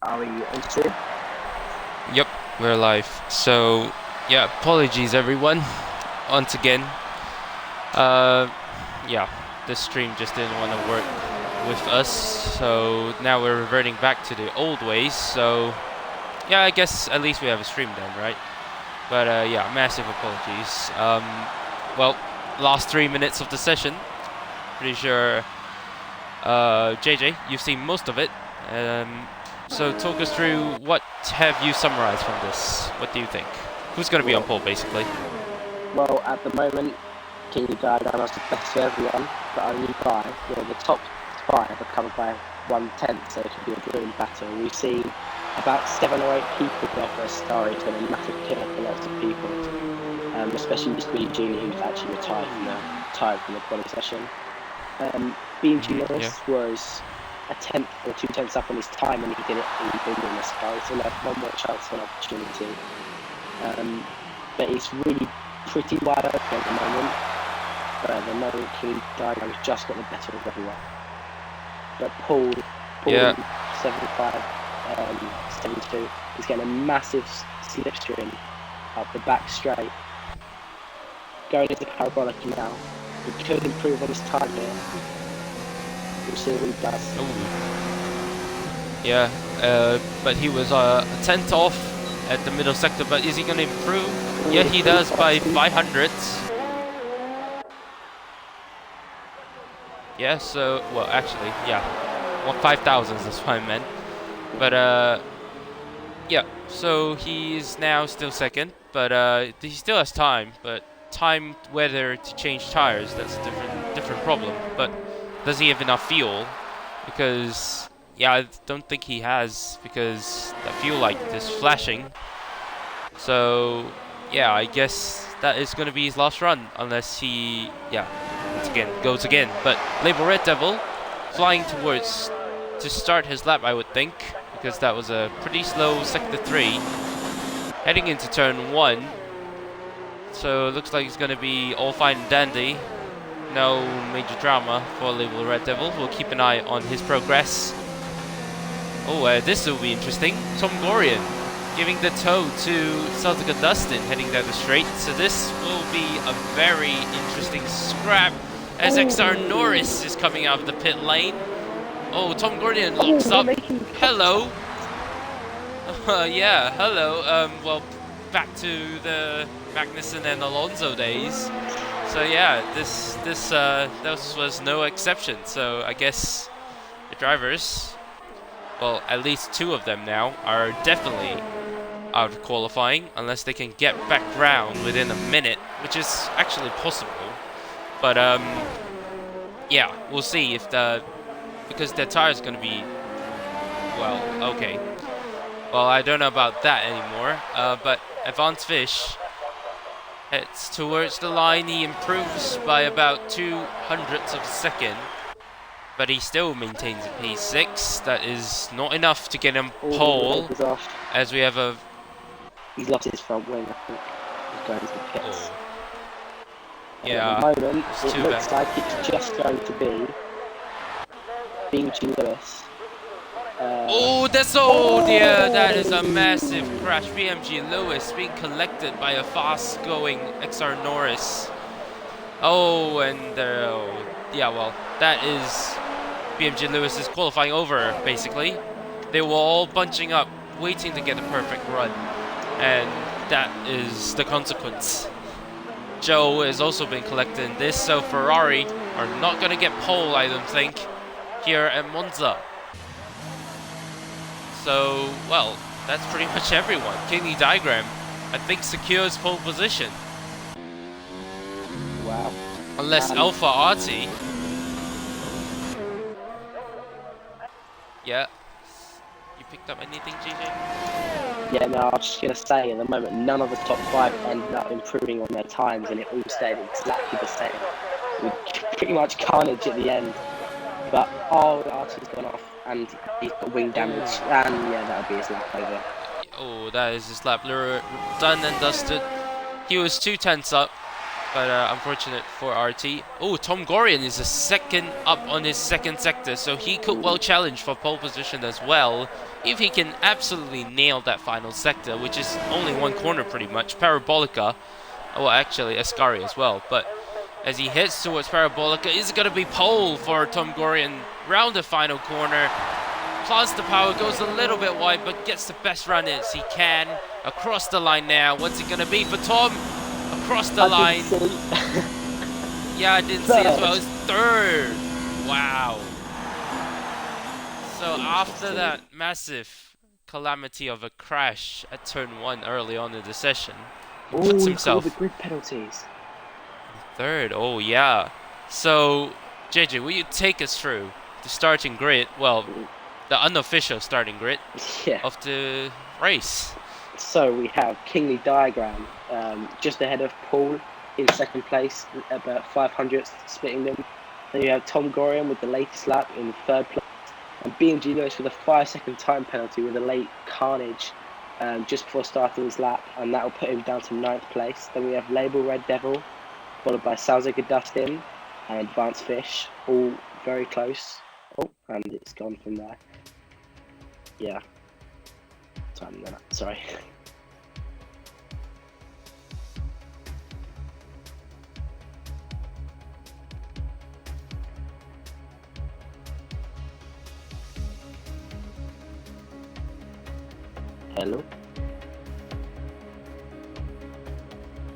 Are we on stream? Yep, we're live. So, yeah, apologies everyone. Once again. Uh, yeah, the stream just didn't want to work with us, so now we're reverting back to the old ways. So, yeah, I guess at least we have a stream then, right? But yeah, massive apologies. Well, last 3 minutes of the session. Pretty sure, JJ, you've seen most of it. So talk us through, what have you summarized from this? What do you think? Who's going to be on pole, basically? Well, at the moment, King Diagram has the best for everyone, but only by, the top 5 are covered by 1/10, so it could be a grueling battle. We've seen about 7 or 8 people go for a star. It's been a massive killer for lots of people, especially Speed Junior, who's actually retired from the quality session. BMG Lewis was a 10th or 2/10 up on his time when he did it in the sky. He still had one more chance for an opportunity. But it's really pretty wide open at the moment. But at the moment, King Diagram has just got the better of everyone. But Paul Yeah. 75, 72, is getting a massive slipstream up the back straight. Going into parabolic now. He could improve on his time here. We'll see what he does. Ooh. Yeah, but he was a 10th off at the middle sector, but is he going to improve? Yeah, he does by 500ths. Yeah, so, well, actually, yeah. 5,000s is what I meant. But, yeah, so he's now still second, but he still has time, but time whether to change tires, that's a different problem. But does he have enough fuel? Because, yeah, I don't think he has, because the fuel light is flashing. So, yeah, I guess that is going to be his last run, unless he, yeah, once again, goes again. But Label Red Devil, flying towards to start his lap, I would think, because that was a pretty slow sector 3. Heading into turn 1, so it looks like it's going to be all fine and dandy. No major drama for Label Red Devil. We'll keep an eye on his progress. Oh, this will be interesting. Tom Gorian giving the toe to Celtic Dustin heading down the straight. So this will be a very interesting scrap as XR Norris is coming out of the pit lane. Oh, Tom Gorian locks up. Hello. Yeah, hello. Well, back to the Magnussen and Alonso days. So yeah, this was no exception. So I guess the drivers, well, at least 2 of them now, are definitely out of qualifying unless they can get back round within a minute, which is actually possible. But yeah, we'll see if because their tire is gonna be, well, okay. Well, I don't know about that anymore. But Advanced Fish heads towards the line. He improves by about 200ths of a second, but he still maintains a P6. That is not enough to get him pole, as we have a... He's lost his front wing, I think. He's going to the pits. Oh. Yeah, at the moment, it looks like it's just going to be BMG Lewis. Oh, that's dear, that is a massive crash. BMG Lewis being collected by a fast-going XR Norris. Oh, and yeah, well, that is BMG Lewis's qualifying over, basically. They were all bunching up, waiting to get the perfect run, and that is the consequence. Joe has also been collecting this, so Ferrari are not going to get pole, I don't think, here at Monza. So, well, that's pretty much everyone. Kidney Diagram, I think, secures pole position. Wow. Unless Alpha Arty. Yeah. You picked up anything, GJ? Yeah, no, I was just going to say, at the moment, none of the top 5 ended up improving on their times, and it all stayed exactly the same, with pretty much carnage at the end. But, Arty's gone off, and he's got wing damage, and yeah, that'll be his lap over. Oh, that is his lap. Done and dusted. He was 2/10 up but unfortunate for RT. Oh, Tom Gorian is a second up on his second sector, so he could well challenge for pole position as well if he can absolutely nail that final sector, which is only one corner pretty much. Parabolica, well actually Ascari as well, but as he heads towards Parabolica, is going to be pole for Tom Gorian round the final corner. Plus the power goes a little bit wide, but gets the best run as he can. Across the line now. What's it going to be for Tom? Across the line. Yeah, I didn't see as well. It's third. Wow. So after that massive calamity of a crash at turn 1 early on in the session, he puts himself the grid penalties. Third. Oh yeah. So JJ, will you take us through the starting grid? Well, the unofficial starting grid of the race. So we have Kingley Diagram just ahead of Paul in second place, about 500 splitting them. Then you have Tom Gorian with the latest lap in third place, and BMG Lewis with a 5-second time penalty with a late carnage just before starting his lap, and that will put him down to 9th place. Then we have Label Red Devil, followed by Salzig Dustin and Advanced Fish, all very close. Oh, and it's gone from there. Yeah. Sorry. Hello?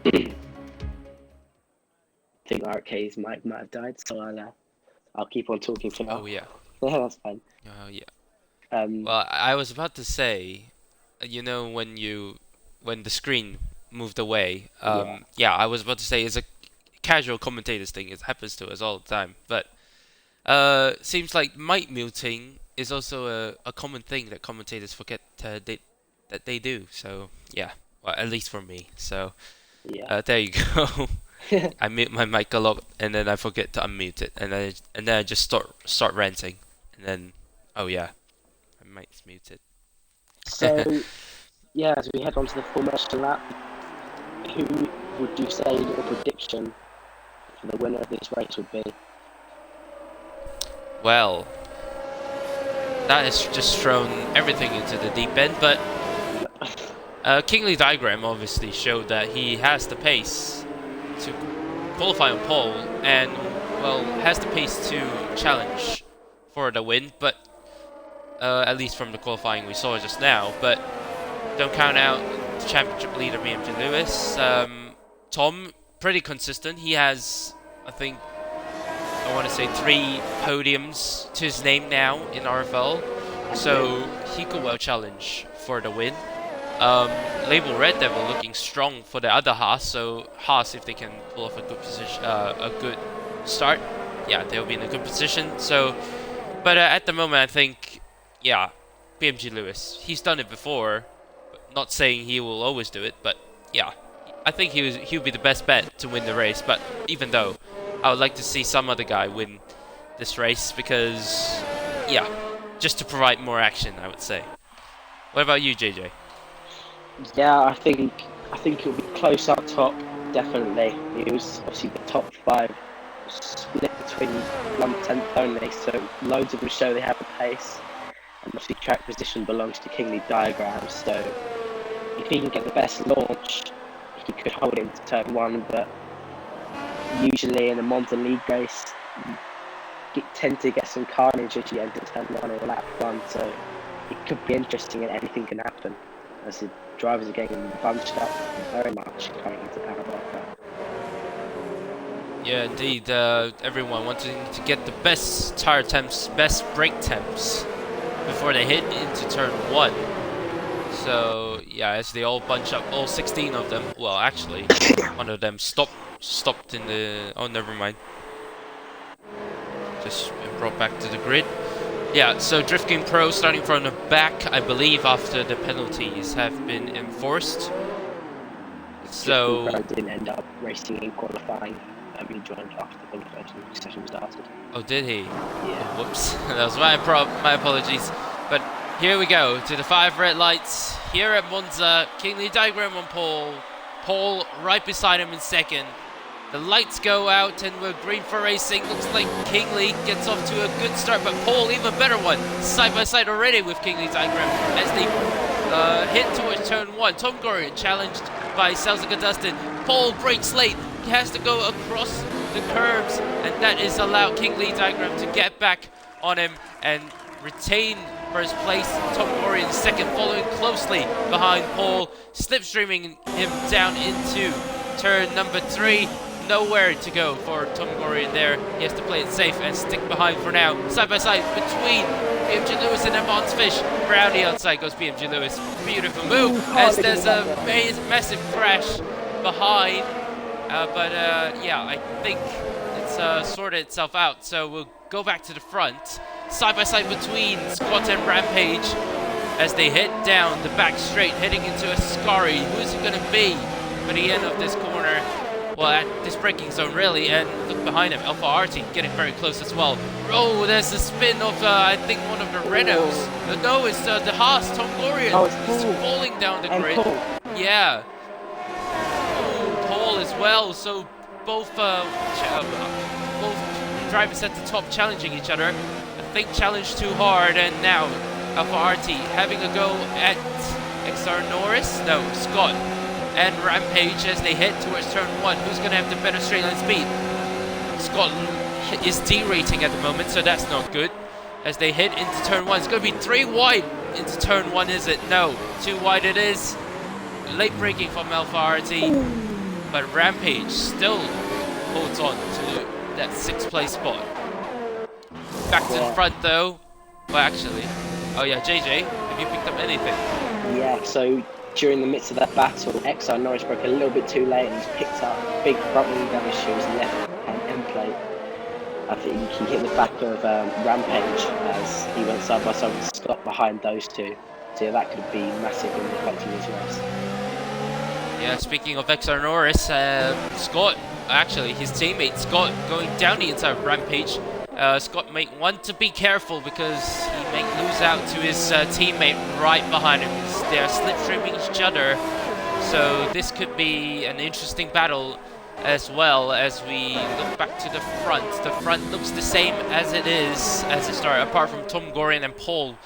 I think RK's mic might have died, so I'll keep on talking for now. Oh yeah. Yeah, that's fine. Oh yeah. Well, I was about to say, you know, when the screen moved away, yeah, I was about to say it's a casual commentators thing. It happens to us all the time, but seems like mic muting is also a common thing that commentators forget that they do. So yeah, well, at least for me. So there you go. I mute my mic a lot, and then I forget to unmute it, and then I just start ranting, and then oh yeah, my mic's muted. So yeah, as we head on to the formation lap, who would you say your prediction for the winner of this race would be? Well, that has just thrown everything into the deep end, but Kingley Diagram obviously showed that he has the pace to qualify on pole, and well, has the pace to challenge for the win, but at least from the qualifying we saw just now. But don't count out the championship leader BMG Lewis. Tom, pretty consistent. He has, I think, I want to say 3 podiums to his name now in RFL, so he could well challenge for the win. Label Red Devil looking strong for the other Haas, so Haas, if they can pull off a good position, a good start, yeah, they'll be in a good position. So, but at the moment, I think, yeah, BMG Lewis, he's done it before. Not saying he will always do it, but yeah, I think he'll be the best bet to win the race. But even though, I would like to see some other guy win this race because, yeah, just to provide more action, I would say. What about you, JJ? Yeah, I think it'll be close up top, definitely. It was obviously the top 5 split between 1/10 only, so loads of them show they have the pace, and obviously track position belongs to Kingley Diagram, so if he can get the best launch, he could hold him to turn 1, but usually in a Monza League race, you tend to get some carnage as you enter turn 1 or lap 1, so it could be interesting and anything can happen, as the drivers are getting bunched up very much coming into Parabolica. Yeah, indeed. Everyone wanting to get the best tire temps, best brake temps before they hit into turn 1. So yeah, as they all bunch up, all 16 of them. Well, actually, one of them stopped in the. Oh, never mind. Just been brought back to the grid. Yeah, so Drift King Pro starting from the back, I believe, after the penalties have been enforced. So Drift King Pro didn't end up racing in qualifying. He joined after the qualification session started. Oh, did he? Yeah. Oh, whoops, that was my apologies. But here we go to the 5 red lights here at Monza. Kingley Diagram on pole. Pole right beside him in second. The lights go out and we're green for racing. Looks like Kingley gets off to a good start, but Paul, even better one. Side by side already with Kingley's diagram as they hit towards turn 1. Tom Gorian challenged by Selznick Dustin. Paul breaks late. He has to go across the curves, and that is allowed Kingley diagram to get back on him and retain first place. Tom Gorian second, following closely behind Paul, slipstreaming him down into turn number 3. Nowhere to go for Tom Gorian there. He has to play it safe and stick behind for now. Side by side between BMG Lewis and Evans Fish. Brownie outside goes BMG Lewis. Beautiful move as there's a massive crash behind. Yeah, I think it's sorted itself out. So we'll go back to the front. Side by side between Scott and Rampage as they head down the back straight, heading into a Scary. Who's it going to be for the end of this corner? Well, at this braking zone, really, and look behind him, Alpha RT getting very close as well. Oh, there's a spin of, I think, one of the Renos. No, it's the Haas, Tom Gorian. Oh, it's He's Paul. falling down the And grid. Paul. Yeah. Oh, Paul as well. So both drivers at the top challenging each other. I think challenged too hard, and now Alpha RT having a go at XR Norris. No, Scott and Rampage as they head towards turn 1. Who's going to have the better straight line speed? Scott is derating at the moment, so that's not good. As they head into turn 1, it's going to be 3 wide into turn 1, is it? No, 2 wide it is. Late braking from Alpha RT, but Rampage still holds on to that 6th place spot. Back to the front though. Well, actually, oh yeah, JJ, have you picked up anything? Yeah, so during the midst of that battle, XR Norris broke a little bit too late and he's picked up big front wing damage to his left hand end plate. I think he hit the back of Rampage as he went side by side with Scott behind those two. So yeah, that could be massive in affecting his race. Yeah, speaking of XR Norris, Scott, actually his teammate Scott going down the inside of Rampage. Scott might want to be careful because he may lose out to his teammate right behind him. They're slipstreaming each other, so this could be an interesting battle as well as we look back to the front. The front looks the same as it is as it started, apart from Tom Gorian and Paul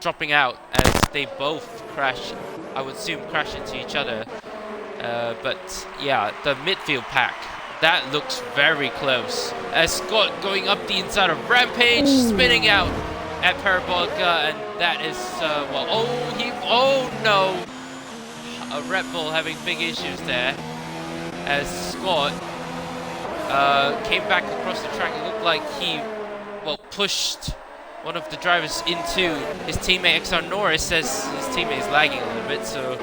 dropping out as they both crash, I would assume crash into each other. But yeah, the midfield pack, that looks very close. As Scott going up the inside of Rampage, spinning out at Parabolica, and that is, oh no! A Red Bull having big issues there. As Scott came back across the track, it looked like he, pushed one of the drivers into his teammate XR Norris, as his teammate is lagging a little bit, so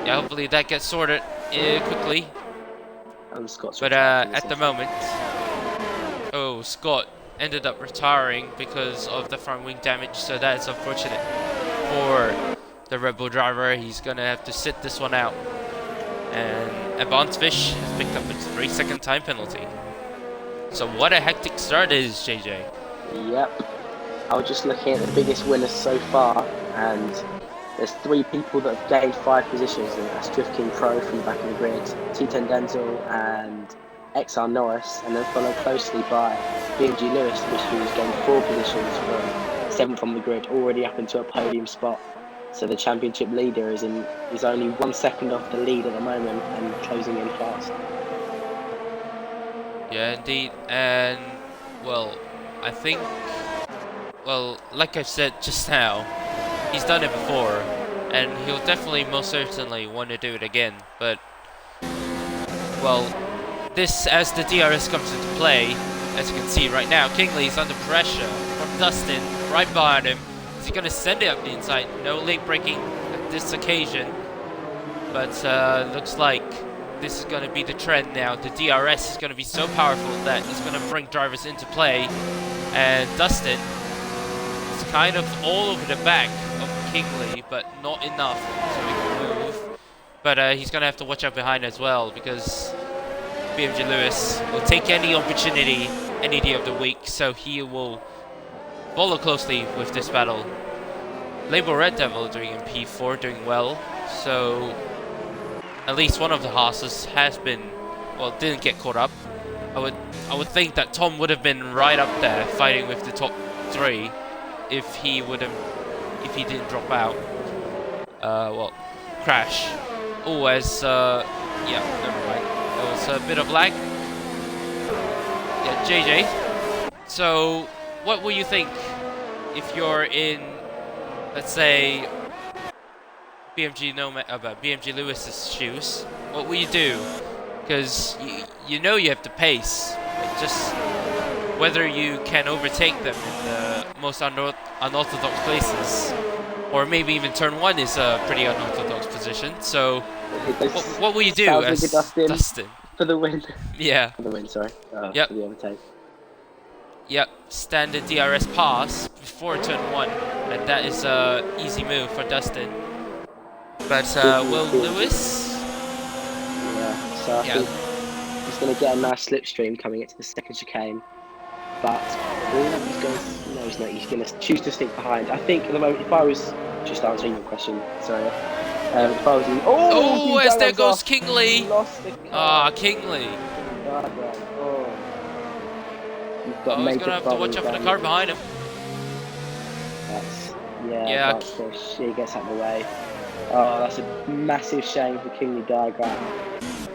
yeah, hopefully that gets sorted quickly. But at the moment, Scott ended up retiring because of the front wing damage, so that is unfortunate for the Red Bull driver. He's gonna have to sit this one out. And Evans Fish has picked up a 3-second time penalty. So what a hectic start it is, JJ. Yep. I was just looking at the biggest winners so far, and there's 3 people that have gained 5 positions, and that's Drift King Pro from the back of the grid, T10 Denzel and XR Norris, and then followed closely by BMG Lewis, who's gained 4 positions from 7th on the grid, already up into a podium spot. So the championship leader is only 1 second off the lead at the moment and closing in fast. Yeah, indeed. And, I think, like I said just now, he's done it before, and he'll definitely, most certainly, want to do it again. But, this, as the DRS comes into play, as you can see right now, Kingley's under pressure from Dustin, right behind him. Is he going to send it up the inside? No late braking at this occasion. But looks like this is going to be the trend now. The DRS is going to be so powerful that it's going to bring drivers into play. And Dustin is kind of all over the back of Kingley, but not enough so he can move. But he's going to have to watch out behind as well, because BMG Lewis will take any opportunity any day of the week, so he will follow closely with this battle. Label Red Devil doing in P4, doing well, so at least one of the horses has been well, didn't get caught up. I would think that Tom would have been right up there fighting with the top 3 if he didn't drop out. Well, crash. Oh, as yeah, never mind. There was a bit of lag. Yeah, JJ. So, what will you think if you're in, let's say, BMG Lewis's shoes? What will you do? Because you know you have to pace. Like, just whether you can overtake them in the most unorthodox places, or maybe even turn 1 is a pretty unorthodox position. So, what will you do as Dustin? For the win. Yeah. For the win, sorry. Yep. For the overtake. Yep. Standard DRS pass before turn 1, and that is a easy move for Dustin. But will Lewis? Yeah. So I think he's going to get a nice slipstream coming into the second chicane. But he's going to, no, he's not. He's going to choose to stick behind. I think at the moment, if I was just answering your question, sorry. If I was in, as there goes Kingley. Lost the Kingley. Oh. You've got He's gonna have to watch out for the car behind him. Yeah. He gets out of the way. Oh, that's a massive shame for Kingley Diagram.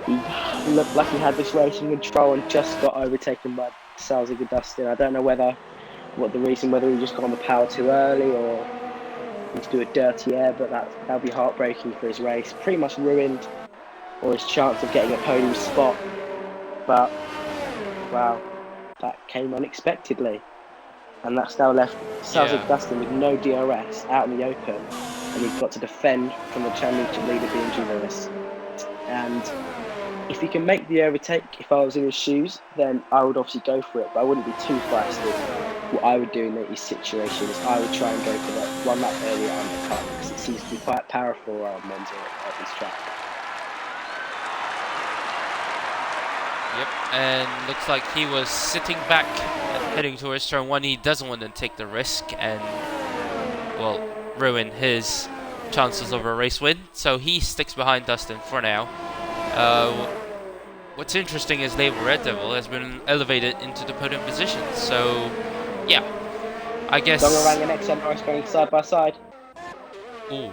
He looked like he had this racing control and just got overtaken by Salzig Dustin. I don't know whether he just got on the power too early or to do a dirty air, but that'll be heartbreaking for his race. Pretty much ruined or his chance of getting a podium spot. But wow, that came unexpectedly, and that's now left Salzig Dustin with no DRS out in the open, and he's got to defend from the championship leader BMG Lewis. And if he can make the overtake, if I was in his shoes, then I would obviously go for it, but I wouldn't be too fast. What I would do in these situations is I would try and go for that one lap earlier undercut, because it seems to be quite powerful around Monza at this track. Yep, and looks like he was sitting back and heading towards turn 1. He doesn't want to take the risk and, well, ruin his chances of a race win, so he sticks behind Dustin for now. What's interesting is Label Red Devil has been elevated into the podium position, so yeah, I guess. Dongerang and XM going side by side. Ooh.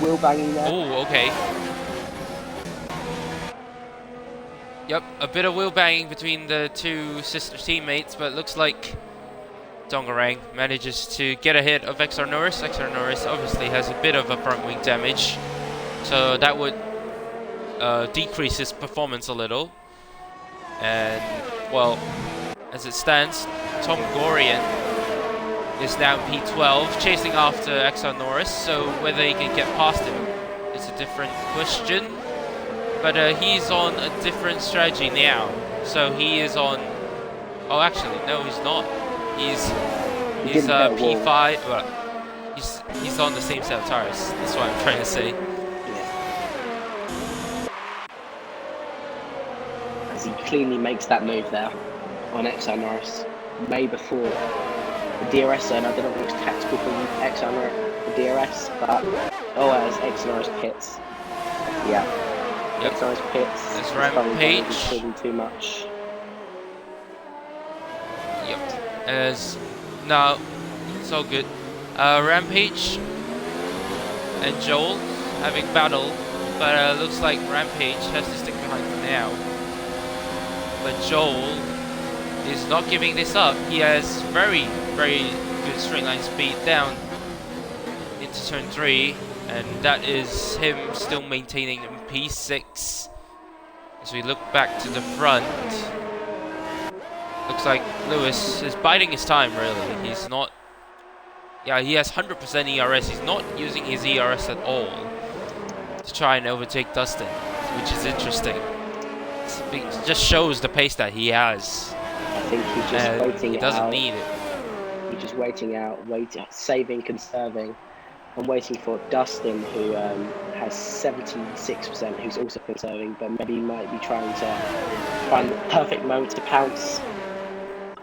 Wheel banging there. Ooh, okay. Yep, a bit of wheel banging between the two sister teammates, but it looks like Dongerang manages to get ahead of XR Norris. XR Norris obviously has a bit of a front wing damage, so that would decrease his performance a little. And, well, as it stands, Tom Gorian is now P12, chasing after XR Norris, so whether he can get past him is a different question. But he's on a different strategy now, so he is on... Oh, actually, no, he's not. He's P5, well, he's on the same set of tires, that's what I'm trying to say. As he cleanly makes that move there on XR Norris, way before the DRS zone. I don't know if it was tactical from XR Norris, the DRS, but as XR Norris pits. Yeah. Yep. XR Norris pits. There's Rampage. Too much. Yep. No, it's all good. Rampage and Joel having battle, but looks like Rampage has to stick behind for now. But Joel is not giving this up. He has very, very good straight line speed down into turn 3, and that is him still maintaining P6. As we look back to the front, looks like Lewis is biding his time, really. He's not... Yeah, he has 100% ERS. He's not using his ERS at all to try and overtake Dustin, which is interesting. It just shows the pace that he has. I think he's just waiting he doesn't need it. He's just waiting out, saving, conserving, and waiting for Dustin, who has 76%, who's also conserving, but maybe he might be trying to find the perfect moment to pounce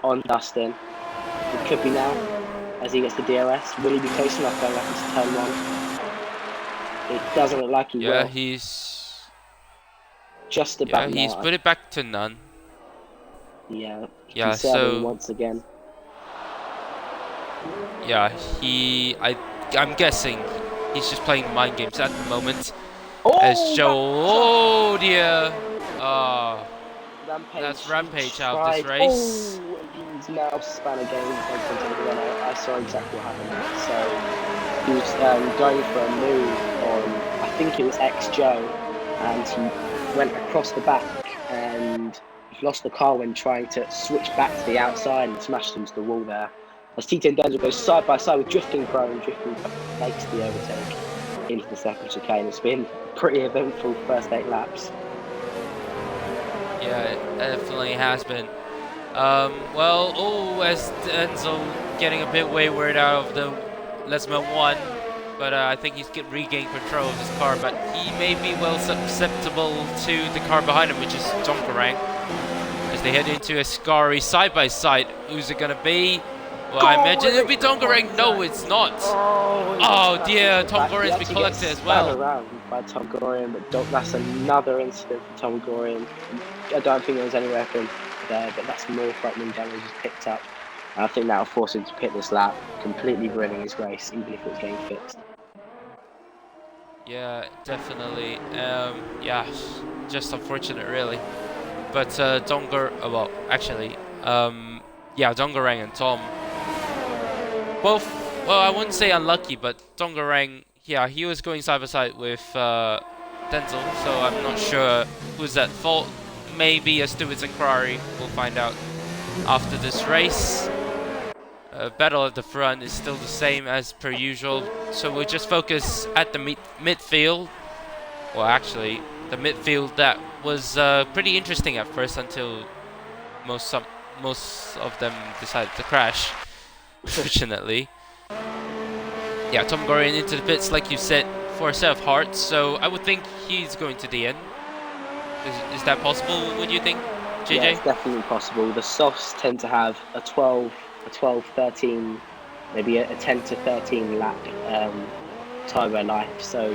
on Dustin. It could be now, as he gets the DRS. Will he be close enough going up into turn 1? It doesn't look like he will. Yeah, he's... just about Yeah, he's now. put it back to none. Yeah, Yeah, conserving so once again. yeah, I'm guessing he's just playing mind games at the moment. As Oh, Joe, oh dear, Rampage. that's He Rampage out of this tried. race. Oh, he's now spun again. I saw exactly what happened there. So he was going for a move on, I think it was ex Joe, and he went across the back and he lost the car when trying to switch back to the outside and smashed into the wall there. As T10 Denzel goes side by side with Drifting Pro, and Drifting Pro makes the overtake into the second chicane. It's been a pretty eventful first 8 laps. Yeah, it definitely has been. Well, oh, as Denzel getting a bit wayward out of the Lesma 1, but I think he's regained control of his car, but he may be well susceptible to the car behind him, which is Donkerang. As they head into a Scary side-by-side, who's it going to be? Well, I imagine it'll be Donkerang. No, it's not. Oh dear, Tom Gorian's been collected as well. Around by Tom Gorian, but that's another incident for Tom Gorian. I don't think there was any weapon there, but that's more frightening damage he's picked up. And I think that'll force him to pit this lap, completely ruining his race, even if it was getting fixed. Yeah, definitely. Yeah, just unfortunate, really. But well, actually, yeah, Dongerang and Tom both. Well, I wouldn't say unlucky, but Dongerang, yeah, he was going side by side with Denzel, so I'm not sure who's at fault. Maybe a Stewards and Ferrari. We'll find out after this race. Battle at the front is still the same as per usual, so we'll just focus at the midfield. Well, actually, the midfield that was pretty interesting at first until most of them decided to crash, fortunately. Yeah, Tom Gorian into the pits, like you said, for a set of hearts, so I would think he's going to the end. Is that possible, would you think, JJ? Yeah, it's definitely possible. The softs tend to have a 12, 13, maybe a 10 to 13 lap time of life, so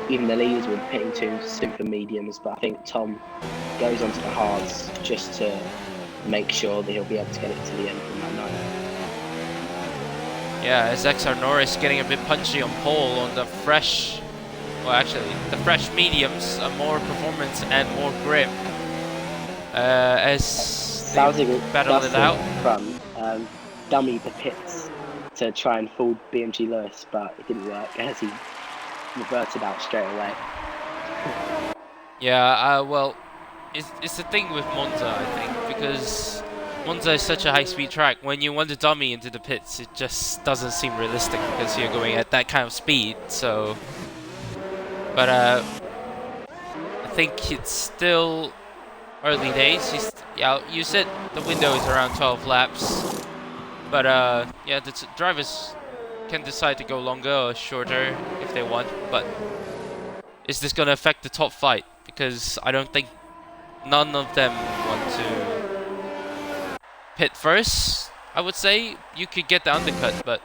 even the leaders will be pitting to super mediums, but I think Tom goes onto the hards just to make sure that he'll be able to get it to the end from that night. Yeah, as XR Norris getting a bit punchy on pole on the fresh, well actually, the fresh mediums, more performance and more grip. As they battle it out. From dummy the pits to try and fool BMG Lewis, but it didn't work as he reverted out straight away. Yeah, well, it's the thing with Monza, I think, because Monza is such a high-speed track. When you want to dummy into the pits, it just doesn't seem realistic because you're going at that kind of speed. So, but I think it's still early days. Yeah, you said the window is around 12 laps, but yeah, the drivers can decide to go longer or shorter if they want. But is this going to affect the top fight? Because I don't think none of them want to pit first. I would say you could get the undercut, but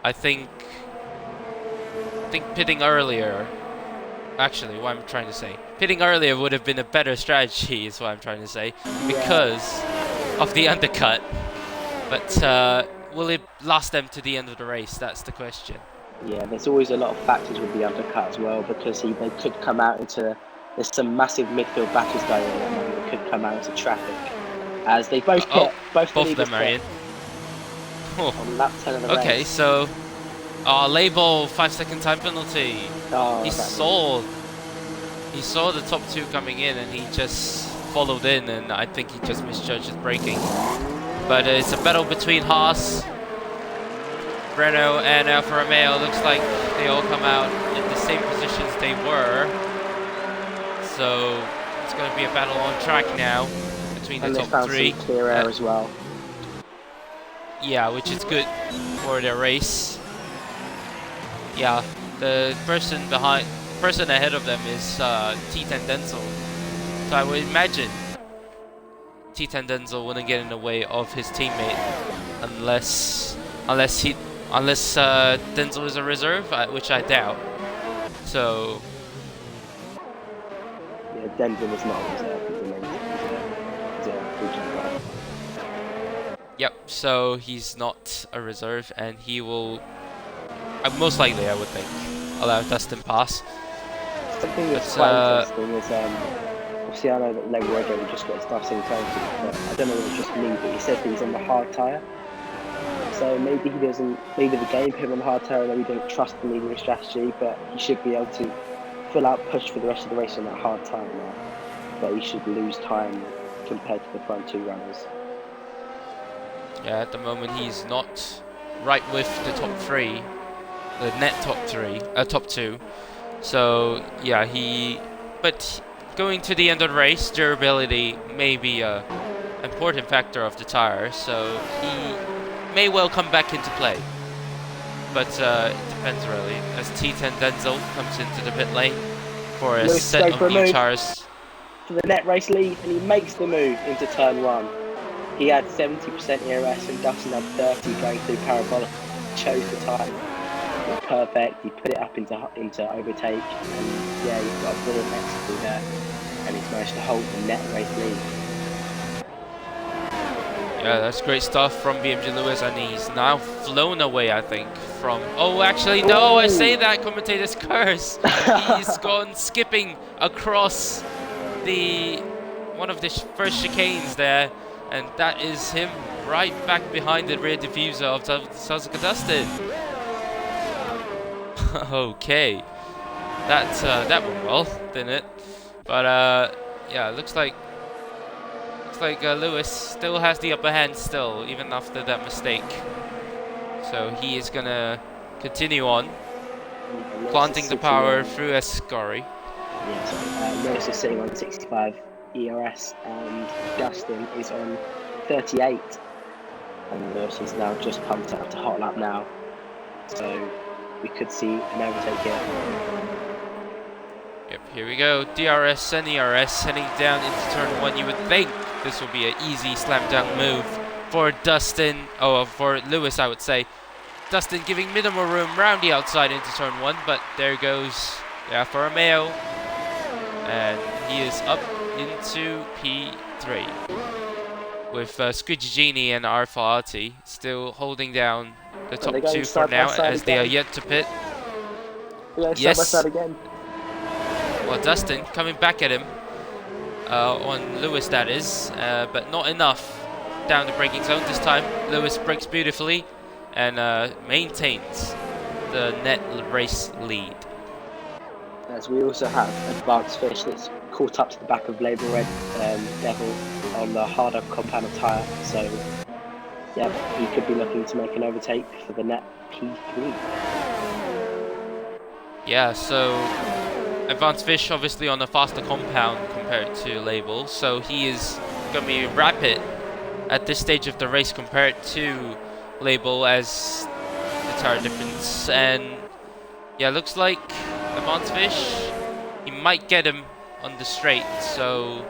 I think pitting earlier. Actually, what I'm trying to say, pitting earlier would have been a better strategy, is what I'm trying to say, because of the undercut. But will it last them to the end of the race? That's the question. Yeah, there's always a lot of factors with the undercut as well, because they could come out into, there's some massive midfield battles going on at the moment. They could come out into traffic as they both pit, both of them are in. On lap 10 of the race. Okay, so label 5-second time penalty. He saw the top two coming in and he just followed in, and I think he just misjudged his braking. But it's a battle between Haas, Renault and Alfa Romeo. Looks like they all come out in the same positions they were. So it's going to be a battle on track now between the top three. Some clear air as well. Yeah, which is good for their race. Yeah, the person ahead of them is T10 Denzel. So I would imagine T10 Denzel wouldn't get in the way of his teammate unless Denzel is a reserve, which I doubt. So Denver was not a reserve. He's a regional driver. Yep, so he's not a reserve, and he will, most likely, I would think, allow Dustin pass. Something that's quite interesting is, obviously I know that Lego Radio just got his Dustin counted, but I don't know what it's just me, but he said that he's on the hard tyre. So maybe he doesn't, maybe the game put him on the hard tyre, maybe he don't trust the leading strategy, but he should be able to full out push for the rest of the race on that hard tyre now. But he should lose time compared to the front two runners. Yeah, at the moment he's not right with the top three, the net top two. So yeah, but going to the end of the race, durability may be a important factor of the tire, so he may well come back into play. But it depends really, as T10 Denzel comes into the pit lane for a set of new tires. For the net race lead, and he makes the move into turn one. He had 70% ERS and Dustin had 30 going through parabolic. He chose the time. It was perfect. He put it up into overtake, and yeah, he's got a brilliant exit there, and he's managed to hold the net race lead. Yeah, that's great stuff from BMG Lewis, and he's now flown away, I think, from... Oh, actually, no, I say that, commentator's curse. He's gone skipping across one of the first chicanes there, and that is him right back behind the rear diffuser of Suzuka Dustin. Okay, that went well, didn't it? But yeah, looks like Lewis still has the upper hand still, even after that mistake. So he is gonna continue on, planting the power through Ascari. Yeah, so Lewis is sitting on 65 ERS and Dustin is on 38. And Lewis is now just pumped out to hot lap now. So we could see an overtake here. Yep, here we go. DRS and ERS heading down into turn one. You would think this will be an easy slam dunk move for Dustin, for Lewis, I would say. Dustin giving minimal room round the outside into turn one, but there goes Alfa Romeo, and he is up into P3 with Squidgy Genie and R14 still holding down the top two for now, as they are yet to pit. Yes. Again. Well, Dustin coming back at him on Lewis, that is, but not enough down the braking zone this time. Lewis brakes beautifully and maintains the net race lead. As we also have Advanced Fish that's caught up to the back of Label Red Devil on the harder compound tyre, so yeah, he could be looking to make an overtake for the net P3. Yeah, so Advanced Fish obviously on a faster compound compared to Label, so he is going to be rapid at this stage of the race compared to Label as the tire difference. And yeah, looks like Advanced Fish, he might get him on the straight, so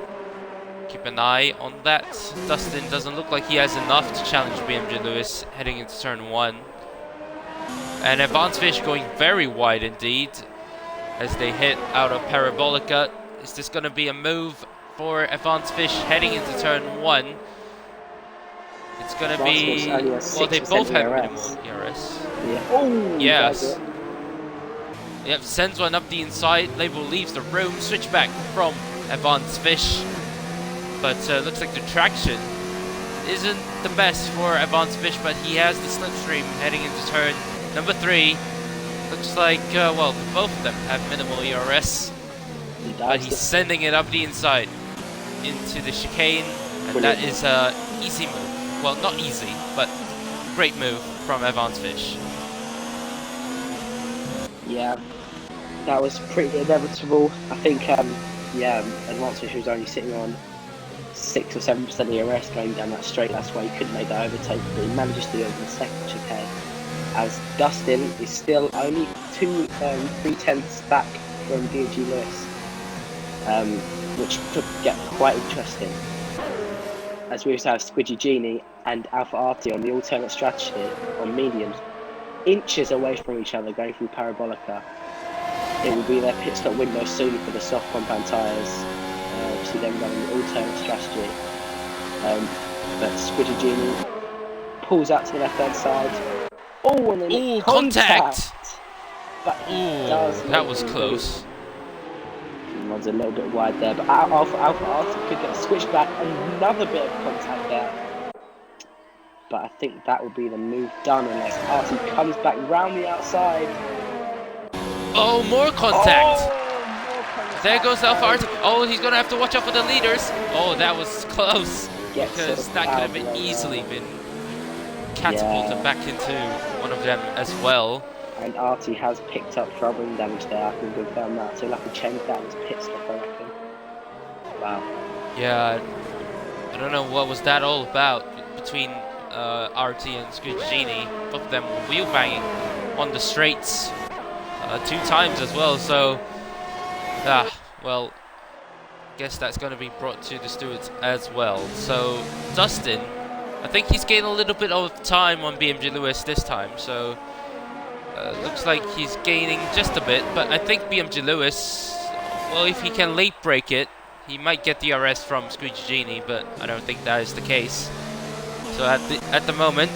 keep an eye on that. Dustin doesn't look like he has enough to challenge BMG Lewis heading into turn one. And Advanced Fish going very wide indeed as they hit out of Parabolica. Is this going to be a move for Advanced Fish heading into turn one? It's going to be... Well, they both have minimal ERS. Yeah. Oh, yes. Yep, sends one up the inside. Label leaves the room. Switch back from Advanced Fish. But looks like the traction isn't the best for Advanced Fish, but he has the slipstream heading into turn number 3. Looks like, well, both of them have minimal ERS. But he's sending it up the inside into the chicane. And that is an easy move. Well, not easy, but great move from Advanced Fish. Yeah, that was pretty inevitable. I think, yeah, Advanced Fish was only sitting on 6 or 7% ERS going down that straight. That's why he couldn't make that overtake, but he manages to do it in the second chicane. As Dustin is still only 3/10 back from DG Lewis, which could get quite interesting. As we also have Squidgy Genie and Alpha RT on the alternate strategy on mediums, inches away from each other going through Parabolica. It will be their pit stop window soon for the soft compound tyres. obviously then running the alternate strategy. But Squidgy pulls out to the left-hand side. Oh, and then Ooh, contact! But Ooh, that was close. He runs a little bit wide there, but Alpha Artie could get a switchback, another bit of contact there. But I think that will be the move done unless Artie comes back round the outside. Oh, more contact! Oh, more contact. There goes Alpha Artie. Oh, he's gonna have to watch out for the leaders. Oh, that was close. Because that could have been easily been catapulted back into one of them as well. And Artie has picked up front wing damage there, I can confirm that. So he'll have to change that as pit stop, I reckon. Wow. Yeah, I don't know what was that all about between RT and Squidgy. Both of them were wheel banging on the straights 2 times as well. So, well, guess that's going to be brought to the stewards as well. So Dustin, I think he's gained a little bit of time on BMG Lewis this time. So looks like he's gaining just a bit, but I think BMG Lewis, well, if he can late break it, he might get the DRS from Squidgy Genie, but I don't think that is the case. So at the moment,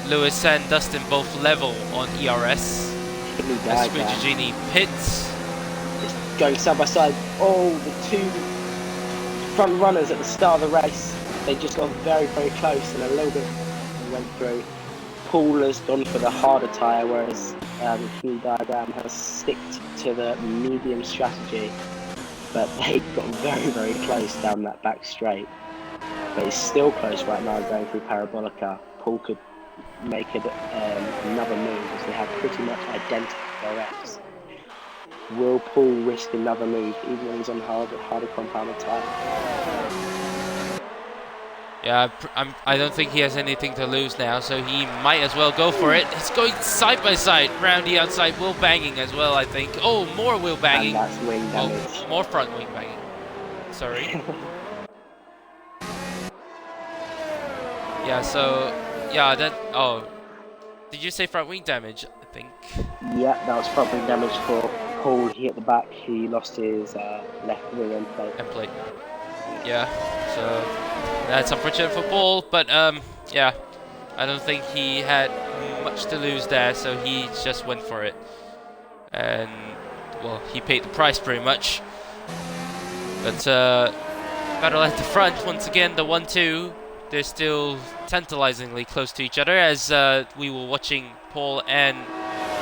Lewis and Dustin both level on ERS. Squidgy Genie pits. Just going side by side. Oh, the 2 front runners at the start of the race, they just got very, very close and a little bit went through. Paul has gone for the harder tyre, whereas the fuel diagram has sticked to the medium strategy. But they got very, very close down that back straight. But it's still close right now going through Parabolica. Paul could make it another move as they have pretty much identical DRS. Will Paul risk another move even when he's on harder compounded tyre? Yeah, I don't think he has anything to lose now, so he might as well go for it. He's going side by side, round the outside, wheel banging as well, I think. Oh, more wheel banging. And that's wing damage. Oh, more front wing banging. Sorry. Yeah, so, yeah, that, oh, did you say front wing damage, I think? Yeah, that was front wing damage for Paul. He hit the back, he lost his left wing end plate. End plate. Yeah, so that's unfortunate for Paul, but yeah, I don't think he had much to lose there, so he just went for it. And, well, he paid the price pretty much. But battle at the front, once again, the 1-2, they're still tantalizingly close to each other as we were watching Paul and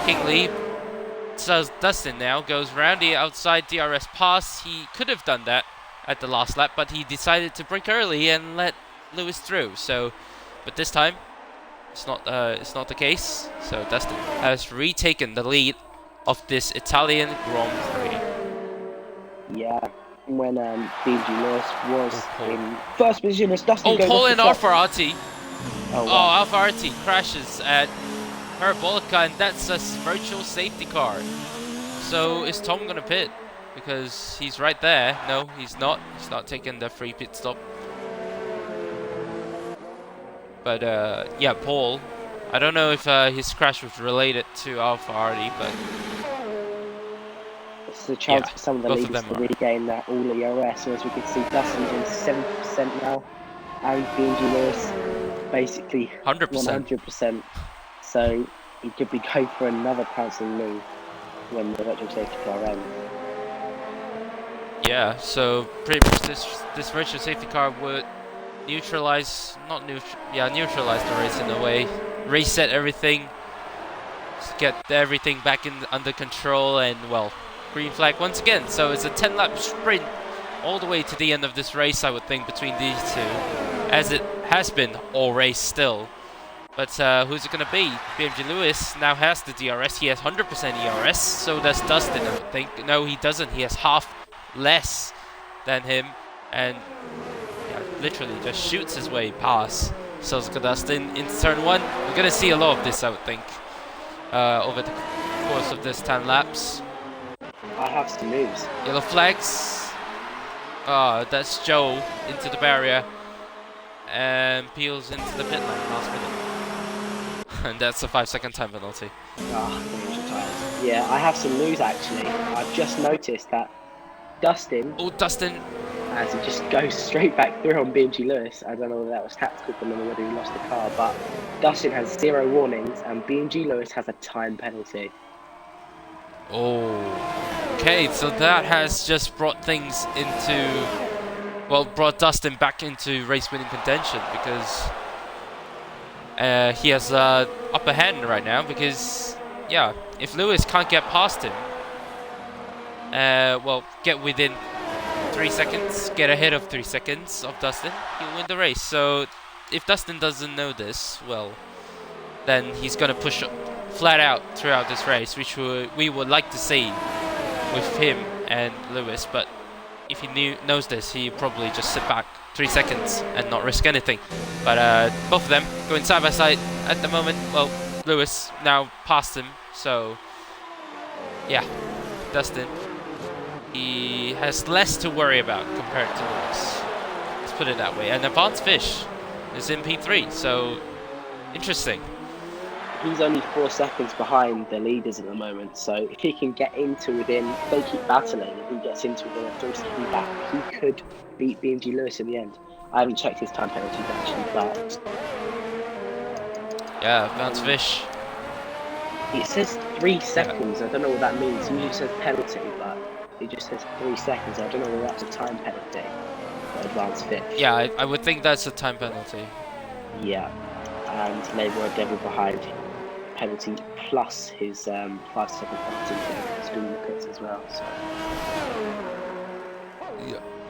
Kingley. So Dustin now goes round the outside DRS pass. He could have done that at the last lap, but he decided to brake early and let Lewis through. So, but this time, it's not the case. So Dustin has retaken the lead of this Italian Grand Prix. Yeah, when BMG Lewis was in first position as Dustin goes Paul and Alpha Artie. Oh, wow. Alpha Artie crashes at Parabolica, and that's a virtual safety car. So is Tom gonna pit? Because he's right there. No, he's not. He's not taking the free pit stop. But yeah, Paul. I don't know if his crash was related to Alpha Artie, but it's a chance for some of the leaders to regain that all ERS. As we can see, Dustin's in 70% now, and BMG Lewis basically 100%. So he could be going for another pouncing move when the virtual safety car ends. Yeah, so pretty much this virtual safety car would neutralize the race in a way, reset everything, get everything back under control, and well, green flag once again. So it's a 10-lap sprint all the way to the end of this race, I would think, between these two, as it has been all race still. But who's it going to be? BMG Lewis now has the DRS. He has 100% ERS, so does Dustin, I would think. No, he doesn't. He has half less than him, and yeah, literally just shoots his way past Suzuka Dustin into turn 1. We're going to see a lot of this, I would think, over the course of this 10 laps. I have some moves. Yellow flags. That's Joe into the barrier and peels into the pit lane last minute. And that's a 5-second time penalty. Yeah, I have some news actually. I've just noticed that Dustin, Oh, Dustin. as he just goes straight back through on BMG Lewis. I don't know whether that was tactical from him or whether he lost the car, but Dustin has 0 warnings and BMG Lewis has a time penalty. Oh, okay, so that has just brought things into, well, brought Dustin back into race-winning contention because he has upper hand right now because, yeah, if Lewis can't get past him, well, get within 3 seconds, get ahead of 3 seconds of Dustin, he'll win the race. So if Dustin doesn't know this, well, then he's going to push flat out throughout this race, which we would like to see with him and Lewis. But if he knows this, he probably just sit back 3 seconds and not risk anything. But both of them going side by side at the moment. Well, Lewis now passed him, so yeah, Dustin, he has less to worry about compared to Lewis. Let's put it that way. And Advanced Fish is in P3, so interesting. He's only 4 seconds behind the leaders at the moment, so if he can get into within, if they keep battling, if he gets into within a 3-second gap, he could beat BMG Lewis in the end. I haven't checked his time penalties actually, but yeah, Advanced Fish. It says 3 seconds. I don't know what that means. It usually says penalty, but it just says 3 seconds. I don't know whether that's a time penalty for Advanced Fish. Yeah, I would think that's a time penalty. Yeah, and Labour are Devil behind penalty plus his 5-second penalty for spinning the pits as well. So.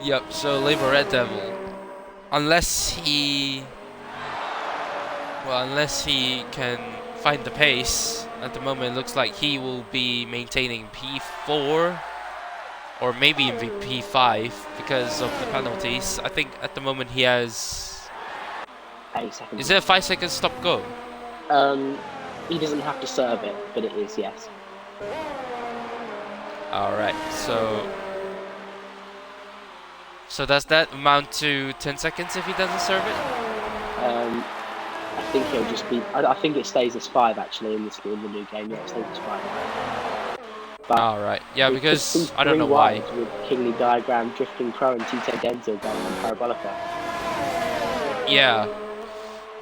Yep, so Labour Red Devil, unless he can find the pace, at the moment it looks like he will be maintaining P4 or maybe even P5 because of the penalties. I think at the moment he has 8 seconds. Is it a 5-second stop go? He doesn't have to serve it, but it is, yes. Alright, so does that amount to 10 seconds if he doesn't serve it? I think he'll just be. I think it stays as 5 actually in the new game. Yeah, it stays as 5. But alright, yeah, because I don't know why. With Kingley Diagram, Drifting Pro, and T10 Denzel going on Parabolica. Yeah.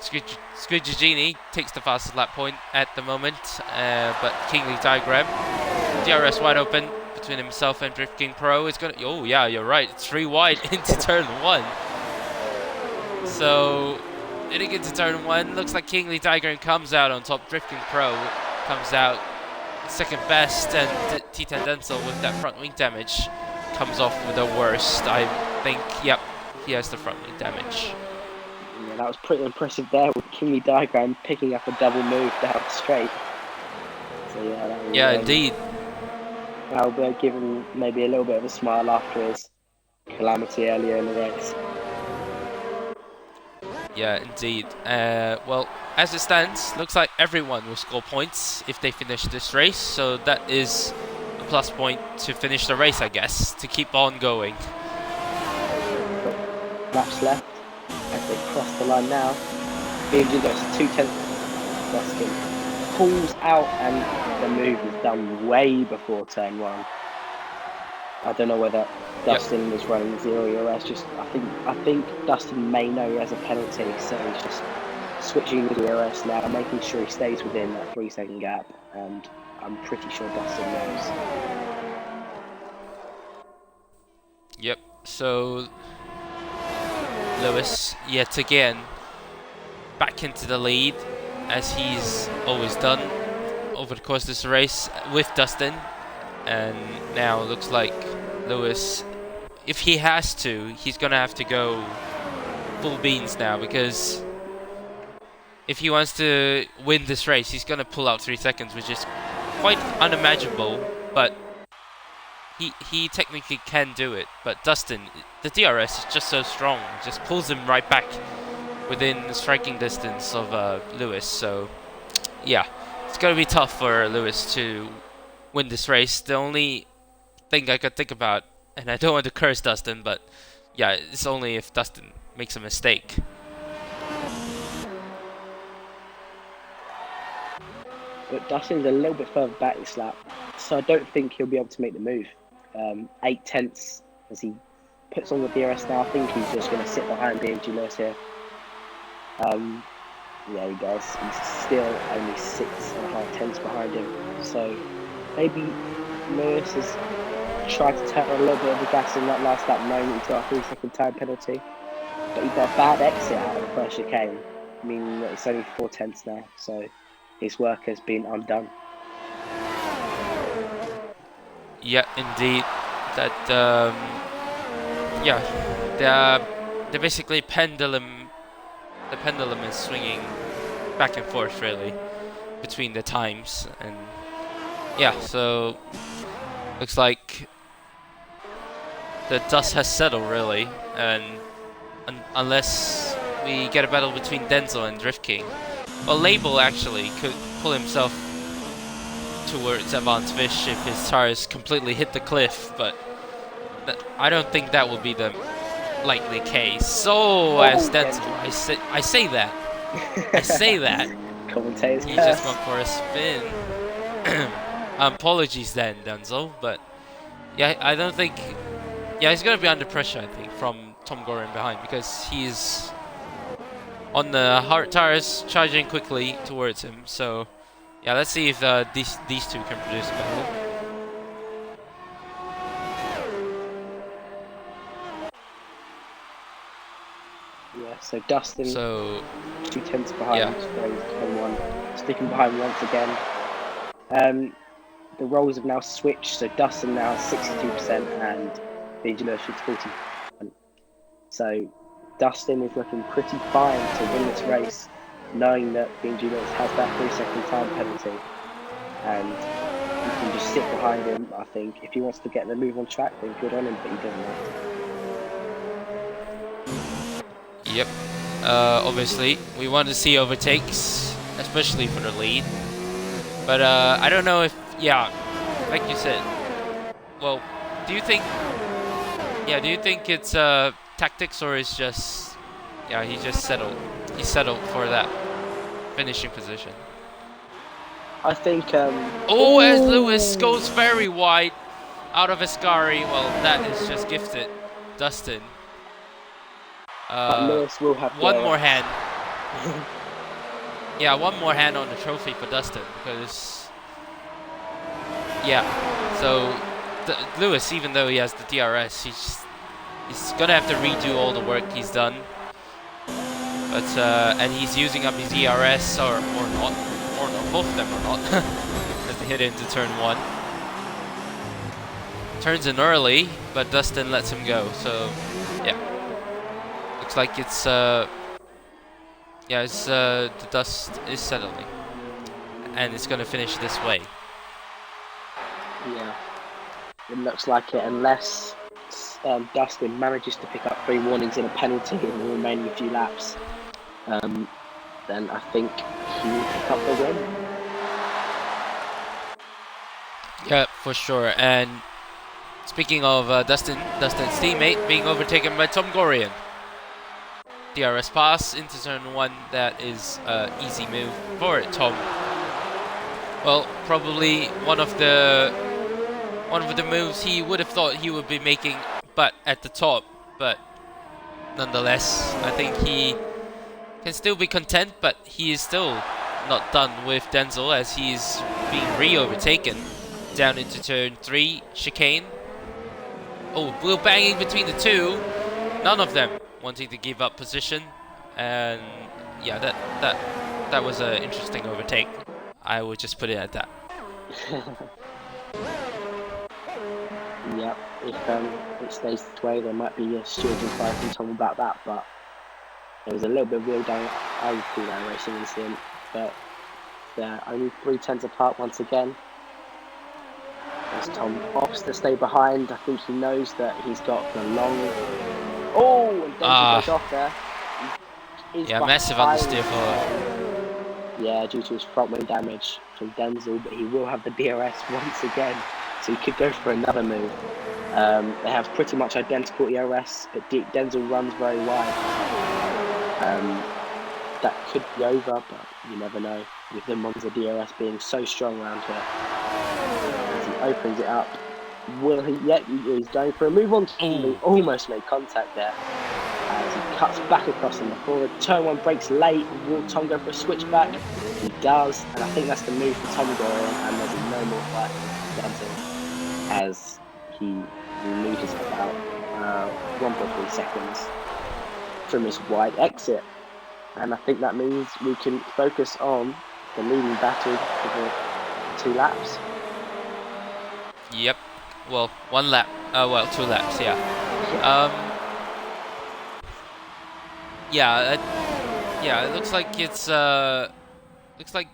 Squidgy Genie takes the fastest lap point at the moment, but Kingley Diagram, DRS wide open between himself and Drift King Pro is gonna. Oh yeah, you're right. It's 3 wide into turn 1. So getting into turn 1, looks like Kingley Diagram comes out on top. Drift King Pro comes out second best, and T10 Denzel with that front wing damage comes off with the worst. I think. Yep, he has the front wing damage. Yeah, that was pretty impressive there with Kingley Diagram picking up a double move down the straight. So yeah, that was, indeed. That'll give him maybe a little bit of a smile after his calamity earlier in the race. Yeah, indeed. Well, as it stands, looks like everyone will score points if they finish this race. So that is a plus point to finish the race, I guess, to keep on going. Laps left. As they cross the line now, BMG goes to 2/10. Dustin pulls out and the move is done way before turn 1. I don't know whether Dustin was running 0 ERS. I think Dustin may know he has a penalty, so he's just switching the ERS now, making sure he stays within that 3-second gap, and I'm pretty sure Dustin knows. Yep, so Lewis, yet again, back into the lead, as he's always done over the course of this race with Dustin. And now it looks like Lewis, if he has to, he's going to have to go full beans now, because if he wants to win this race, he's going to pull out 3 seconds, which is quite unimaginable, but he technically can do it. But Dustin, the DRS is just so strong, it just pulls him right back within striking distance of Lewis. So yeah, it's going to be tough for Lewis to win this race. The only thing I could think about, and I don't want to curse Dustin, but yeah, it's only if Dustin makes a mistake. But Dustin's a little bit further back this lap, so I don't think he'll be able to make the move. 8 tenths as he puts on the DRS now. I think he's just going to sit behind BMG Lewis here. Yeah, he does. He's still only 6.5 tenths behind him. So maybe Lewis has tried to turn a little bit of the gas in that last lap moment. He's got a 3-second time penalty. But he got a bad exit out of the first chicane, meaning that it's only 4 tenths now. So his work has been undone. Yeah, indeed. That yeah, the basically pendulum. The pendulum is swinging back and forth really between the times, and yeah, so looks like the dust has settled really, and unless we get a battle between Denzel and Drift King, well, Label actually could pull himself towards Advanced Fish if his tires completely hit the cliff, but I don't think that will be the likely case. So as Denzel, I say that. I say that. Commentators He curse. just went for a spin. Apologies then, Denzel, but yeah, I don't think. Yeah, he's gonna be under pressure, I think, from Tom Gorin behind, because he's on the hard tires, charging quickly towards him. So yeah, let's see if these two can produce a battle. Yeah, so Dustin, So 2 tenths behind, yeah. sticking behind once again. The roles have now switched, so Dustin now has 62% and Vigilus is 40%. So Dustin is looking pretty fine to win this race, knowing that Vigilus has that 3-second time penalty, and he can just sit behind him. I think if he wants to get the move on track, then good on him, but he doesn't have to. Yep. Obviously, we want to see overtakes, especially for the lead. But I don't know if, yeah, like you said. Well, do you think it's tactics, or is just, yeah, he just settled. He settled for that finishing position. I think. Oh, as Lewis goes very wide out of Ascari. Well, that is just gifted, Dustin. But Lewis will have one more hand. Yeah, one more hand on the trophy for Dustin, because yeah. So Lewis, even though he has the DRS, he's gonna have to redo all the work he's done. But and he's using up his DRS or not, both of them are not, as they hit into turn 1. Turns in early, but Dustin lets him go. So yeah. Looks like it's the dust is settling, and it's gonna finish this way. Yeah, it looks like it, unless Dustin manages to pick up 3 warnings and a penalty in the remaining few laps. Then I think he will pick up the win. Yeah, for sure. And speaking of Dustin's teammate being overtaken by Tom Gorian. DRS pass into turn 1, that is an easy move for Tom. Well, probably one of the moves he would have thought he would be making, but at the top. But nonetheless, I think he can still be content, but he is still not done with Denzel, as he's being re-overtaken down into turn 3 chicane. Oh, wheel banging between the two. None of them wanting to give up position, and yeah, that was an interesting overtake. I would just put it at that. Yeah, if it stays this way, there might be a steward inquiry from Tom about that, but there was a little bit of wheel down. I would call that a racing incident, but they're only 3 tenths apart once again. As Tom opts to stay behind, I think he knows that he's got the long. Oh, and Denzel goes off there. Yeah, massive understeer for. Yeah, due to his front wing damage from Denzel, but he will have the DRS once again, so he could go for another move. They have pretty much identical ERS, but Denzel runs very wide. That could be over, but you never know, with the Monza DRS being so strong around here. As he opens it up, Will he? Yeah, he's going for a move on. He Oh, almost made contact there as he cuts back across in the forward. Turn one breaks late. Will Tom go for a switchback? He does, and I think that's the move for Tom Gorian, and there'll be no more fighting as he loses about 1.3 seconds from his wide exit. And I think that means we can focus on the leading battle for the 2 laps. yep. Well, 1 lap. Well, 2 laps. Yeah. Yeah. It looks like it's looks like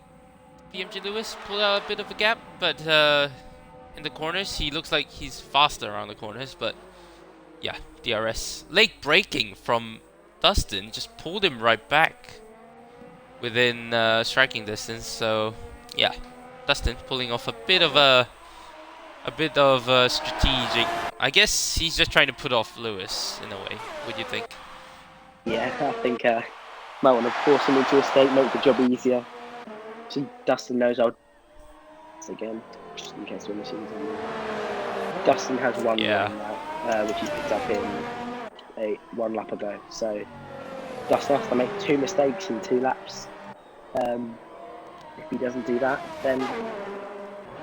BMG Lewis pulled out a bit of a gap, but in the corners he looks like he's faster around the corners. But yeah, DRS late braking from Dustin just pulled him right back within striking distance. So yeah, Dustin pulling off a bit of a strategic. I guess he's just trying to put off Lewis in a way. What do you think? Yeah, I think might want to force him into a state, make the job easier. So Dustin knows I'll again, just in case we're missing something. Dustin has one win now, which he's picked up in 1 lap ago. So Dustin has to make 2 mistakes in 2 laps. If he doesn't do that, then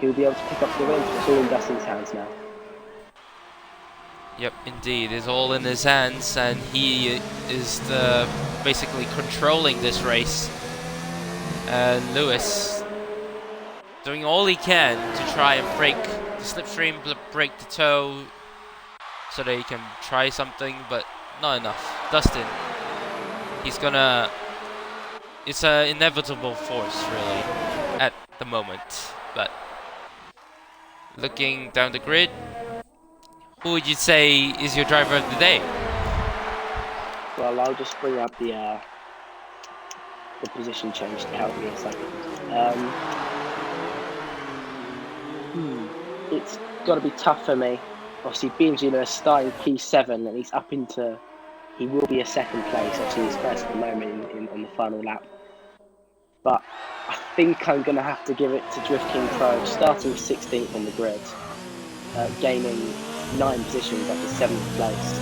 he'll be able to pick up the win. It's all in Dustin's hands now. Yep, indeed, it's all in his hands, and he is basically controlling this race. And Lewis doing all he can to try and break the slipstream, break the toe, so that he can try something, but not enough. Dustin, he's gonna... It's an inevitable force, really, at the moment. But looking down the grid, who would you say is your driver of the day? Well, I'll just bring up the position change to help me a second. It's got to be tough for me. Obviously, BMG is starting P7 and he's up into... He will be a 2nd place. Obviously, he's first at the moment on the final lap. But I think I'm going to have to give it to Drift King Pro, starting 16th on the grid, gaining 9 positions up to 7th place.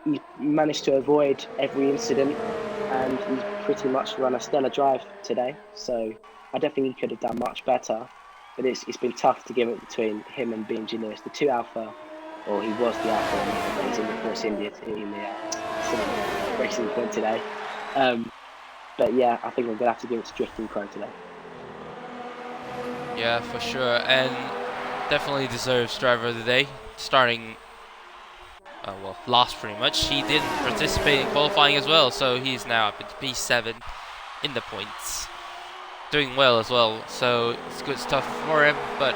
He's managed to avoid every incident, and he's pretty much run a stellar drive today. So I don't think he could have done much better. But it's been tough to give it between him and BMG Lewis, the 2 alpha, or he was the alpha, and he's in the Force India in the racing point today. But yeah, I think I'm going to have to give it to Drifting Pro today. Yeah, for sure, and definitely deserves driver of the day. Starting, last pretty much. He didn't participate in qualifying as well, so he's now up into P7 in the points. Doing well as well, so it's good stuff for him, but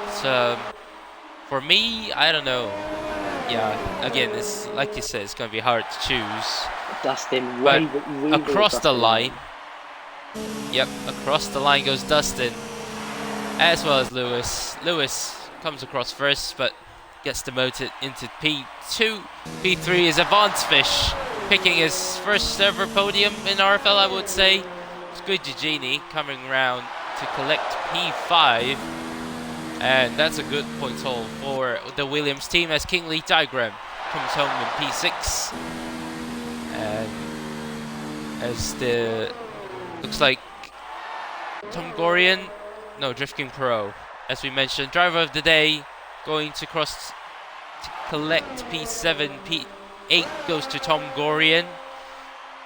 for me, I don't know. Yeah, again, it's like you said, it's going to be hard to choose. Dustin, but across the line, yep, across the line goes Dustin, as well as Lewis. Lewis comes across first, but gets demoted into P2. P3 is Advanced Fish, picking his first ever podium in RFL, I would say. It's good Gigini coming around to collect P5. And that's a good point haul for the Williams team as Kingley Diagram comes home in P6. And as looks like Tom Gorian, no, Drift King Pro, as we mentioned, driver of the day, going to cross to collect P7. P8 goes to Tom Gorian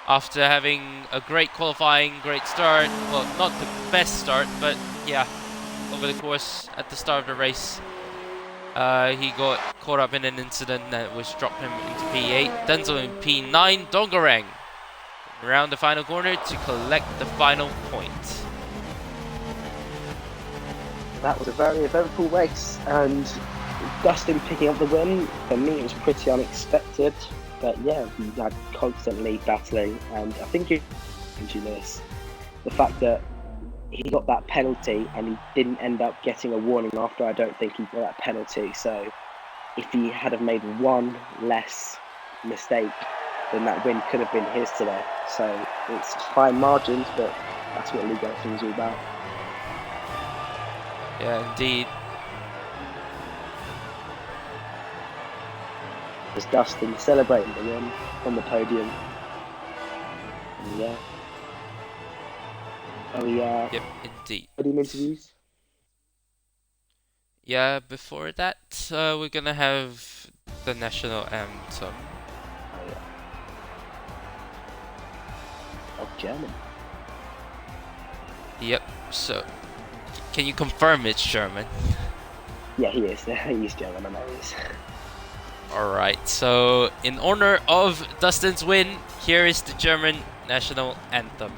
after having a great qualifying, great start. Well, not the best start, but yeah, over the course at the start of the race, he got caught up in an incident that was dropped him into P8. Denzel in P9. Dongarang around the final corner to collect the final point. That was a very eventful race, and Dustin picking up the win, for me it was pretty unexpected, but yeah, we had constantly battling, and I think this, the fact that he got that penalty and he didn't end up getting a warning after, I don't think he got that penalty, so if he had have made one less mistake, then that win could have been his today. So it's fine margins, but that's what league racing is all about. Yeah, indeed. There's Dustin celebrating the win on the podium. And yeah. Yep, indeed. Podium interviews? Yeah, before that, we're gonna have the national anthem. Oh yeah. Of German. Yep, so can you confirm it's German? Yeah, he is. He's German, I know he is. Alright, so in honor of Dustin's win, here is the German national anthem.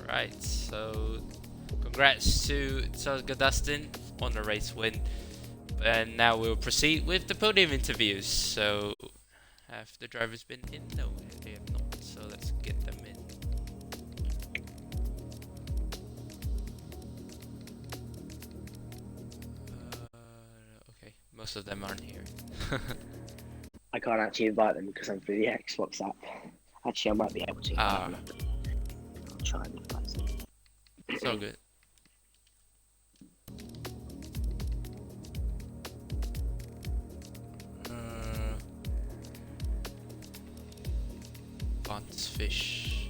Right, so congrats to Solga Dustin on the race win. And now we'll proceed with the podium interviews. So, have the drivers been in? No, they have not. So let's get them in. Okay, most of them aren't here. I can't actually invite them because I'm through the Xbox app. Actually, I might be able to. I'll try and invite them. It's all good. Fonts fish.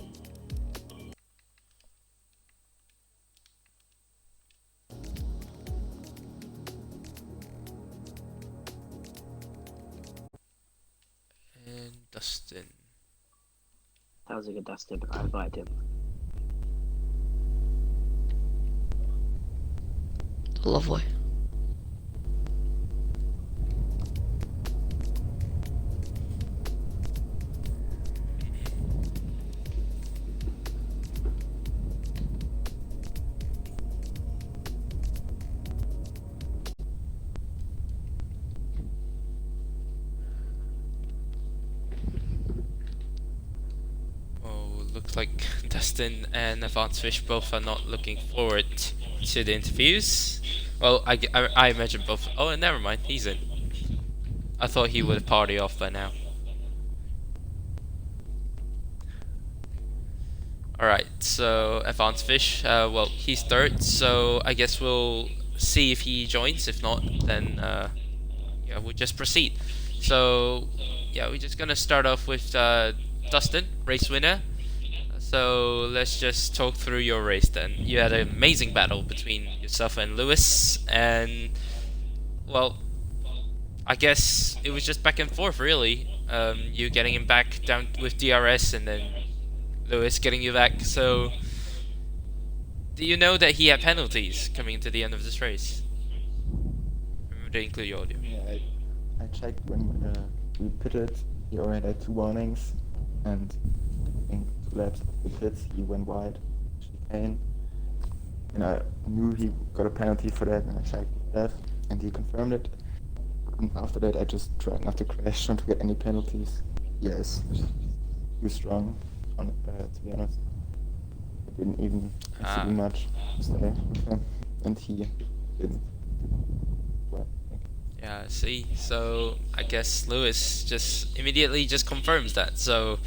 And Dustin. That was a good Dustin. I invited him. Lovely. Looks like Dustin and Advanced Fish both are not looking forward to the interviews. Well, I imagine both. Oh, never mind, he's in. I thought he would party off by now. Alright, so Advanced Fish, well, he's third, so I guess we'll see if he joins. If not, then yeah, we'll just proceed. So, yeah, we're just gonna start off with Dustin, race winner. So let's just talk through your race then. You had an amazing battle between yourself and Lewis, and well, I guess it was just back and forth really. You getting him back down with DRS, and then Lewis getting you back. So, do you know that he had penalties coming to the end of this race? Remember to include your audio. Yeah, I checked when we pitted. He already had 2 warnings, and I think 2 laps of the pits he went wide, chicane, and I knew he got a penalty for that, and I checked that, and he confirmed it. And after that, I just tried not to crash, not to get any penalties. Yes, too strong, to be honest. I didn't even do much to stay with him, and he didn't. Well, Yeah, see, so I guess Lewis just immediately just confirms that. So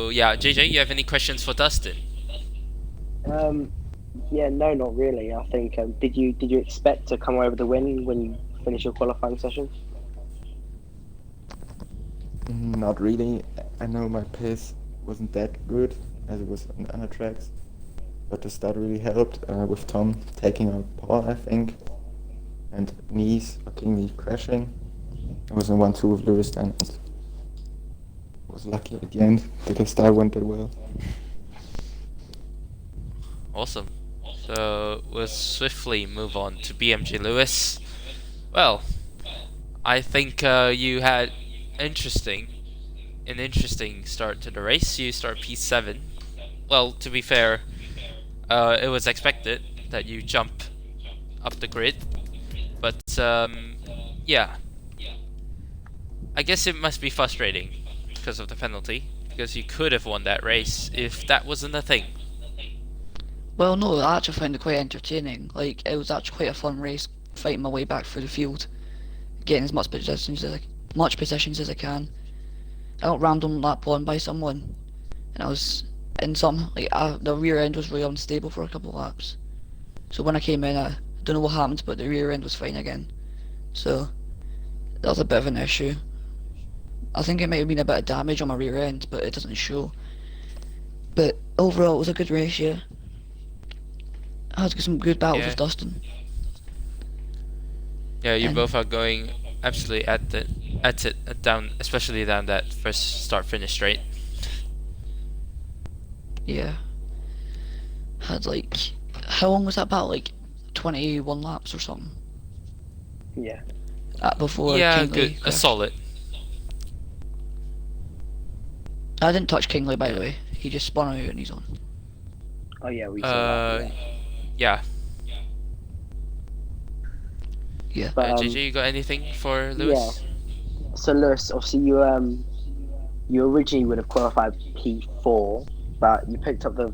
yeah, JJ, you have any questions for Dustin? Yeah, no, not really. I think did you expect to come away with the win when you finish your qualifying session? Not really. I know my pace wasn't that good as it was on the other tracks, but the start really helped with Tom taking out Paul, I think, and knees luckily crashing. I was in 1-2 with Lewis then and was lucky at the end that the start went that well. Awesome. So we'll swiftly move on to BMG Lewis. Well, I think you had an interesting start to the race. You start P7. Well, to be fair, it was expected that you jump up the grid, but yeah, I guess it must be frustrating because of the penalty, because you could have won that race if that wasn't a thing. Well, no, I actually found it quite entertaining. Like, it was actually quite a fun race, fighting my way back through the field, getting as much positions as I can. I got random lap one by someone, and I was in some like the rear end was really unstable for a couple of laps. So when I came in, I don't know what happened, but the rear end was fine again. So that was a bit of an issue. I think it might have been a bit of damage on my rear end, but it doesn't show. But overall, it was a good race, yeah. I had some good battles with Dustin. Yeah, you And- both are going absolutely at it down, especially down that first start finish straight. Yeah. Had like, how long was that battle? Like 21 laps or something. Yeah. Before Yeah, Kingley good, a crashed. solid. I didn't touch Kingley, by the way. He just spun out and he's on. Oh yeah, we saw that. Yeah. Yeah. But, JJ, you got anything for Lewis? So Lewis, obviously you originally would have qualified P4, but you picked up the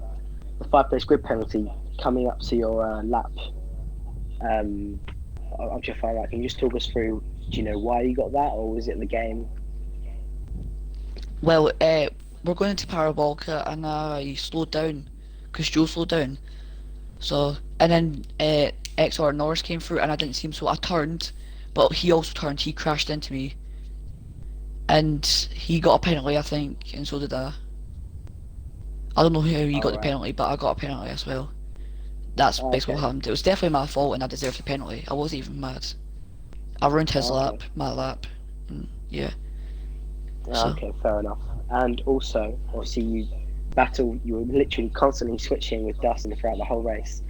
5-place grid penalty coming up to your lap. Up to your far right. Can you just talk us through? Do you know why you got that, or was it the game? Well, we're going into Parabolica and I slowed down because Joe slowed down. So, and then XR Norris came through and I didn't see him, so I turned, but he also turned, he crashed into me. And he got a penalty, I think, and so did I. I don't know how he got the penalty, but I got a penalty as well. That's basically what happened. It was definitely my fault and I deserved the penalty. I wasn't even mad. I ruined his lap, my lap, and yeah. So. Okay, fair enough. And also, obviously, you were literally constantly switching with Dustin throughout the whole race.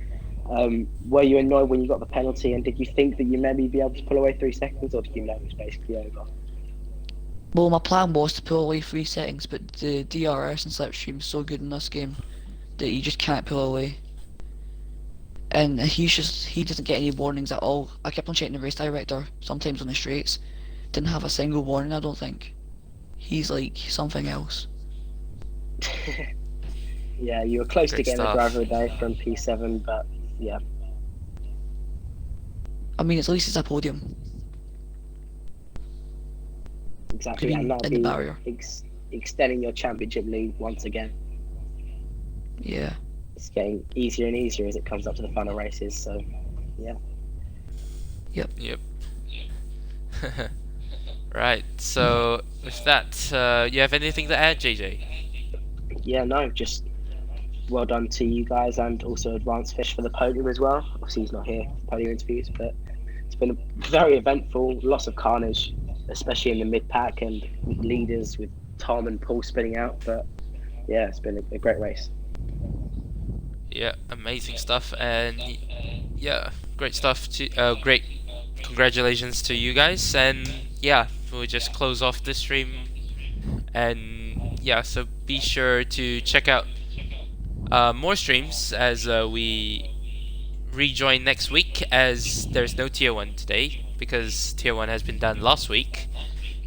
Were you annoyed when you got the penalty, and did you think that you maybe be able to pull away 3 seconds, or did you know it was basically over? Well, my plan was to pull away 3 seconds, but the DRS and slipstream is so good in this game that you just can't pull away. And he doesn't get any warnings at all. I kept on checking the race director, sometimes on the straights. Didn't have a single warning, I don't think. He's like something else. Yeah, you were close to Great getting stuff. a driver of the day from P7, but yeah. I mean, at least it's a podium. Exactly, Green and that'll in the be barrier. extending your championship lead once again. Yeah. It's getting easier and easier as it comes up to the final races, so yeah. Yep. Right, so with that, you have anything to add, JJ? Yeah, no, just well done to you guys, and also Advanced Fish for the podium as well. Obviously he's not here for podium interviews, but it's been very eventful, lots of carnage, especially in the mid-pack and leaders with Tom and Paul spinning out, but yeah, it's been a great race. Yeah, amazing stuff, and yeah, great stuff. Great congratulations to you guys, and yeah, we'll just close off this stream, and yeah, so be sure to check out more streams as we rejoin next week, as there's no tier 1 today because tier 1 has been done last week.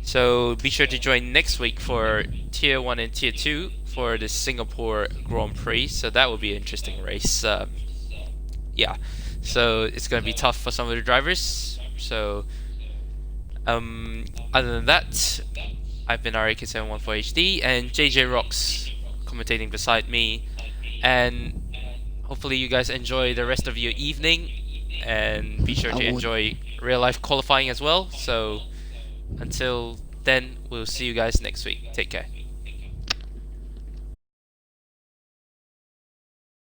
So be sure to join next week for tier 1 and tier 2 for the Singapore Grand Prix. So that will be an interesting race. Yeah, so it's going to be tough for some of the drivers. So other than that, I've been RAK714HD and JJ Rocks commentating beside me, and hopefully you guys enjoy the rest of your evening, and be sure to enjoy real life qualifying as well. So until then we'll see you guys next week. Take care.